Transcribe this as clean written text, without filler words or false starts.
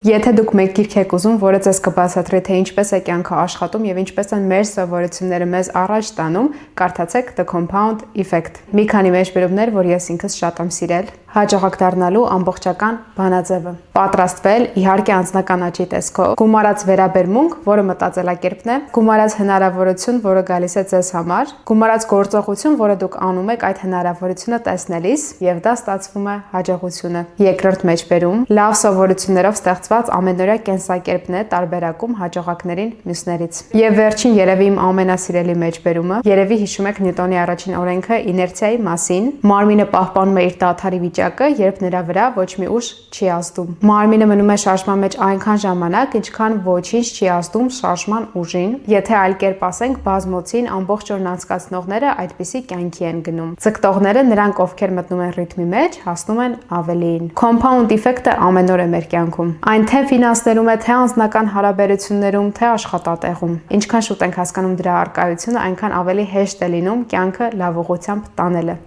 Եթե դուք մեկ գիրք եք ուզում, որը ձեզ կբացատրի, թե ինչպես է կյանքը աշխատում եւ ինչպես են մեր սովորությունները մեզ առաջ տանում, կարդացեք The Compound Effect։ Մի քանի մեջբերումներ, որ ես ինքս շատ եմ սիրել։ Հաջողակ դառնալու ամբողջական բանաձևը։ Պատրաստվել իհարկե անձնական աճի տեսքով, գումարած վերաբերմունք, որը մտածելակերպն է, գումարած հնարավորություն, որը գալիս է ձեզ համար, գումարած գործողություն, որը դուք անում եք այդ հնարավորությունը տեսնելիս, եւ դա ստացվում է հաջողությունը։ Երկրորդ մեջբերում՝ լավ սովորություններով ստեղծված ամենօրյա կենսակերպն է տարբերակում հաջողակներին մյուսներից։ Եվ վերջին երևի իմ ամենասիրելի մեջբերումը, երևի հիշում եք Նյուտոնի առաջին օրենքը իներցիայի մասին։ Մարմինը պահպանում է իր դադարի վիճակը, երբ նրա վրա ոչ մի ուժ չի ազդում։ Մարմինը մնում է շարժման մեջ այնքան ժամանակ, ինչքան ոչինչ չի ազդում շարժման ուժին։ Եթե այլ կերպ ասենք, բազմոցին ամբողջ օրն անցկացնողները այդպիսի կյանքի են գնում։ Ձգտողները, նրանք ովքեր մտնում են ռիթմի մեջ, հասնում են ավելիին։ Compound effect-ը ամեն օր է մեր կյանքում։ Այն թե ֆինանսներում է, թե անձնական հարաբերություններում, թե աշխատատեղում։ Ինչքան շուտ ենք հասկանում դրա առկայությունը, այնքան ավելի հեշտ է լինում կյանքը լավ ուղղությամբ տանելը։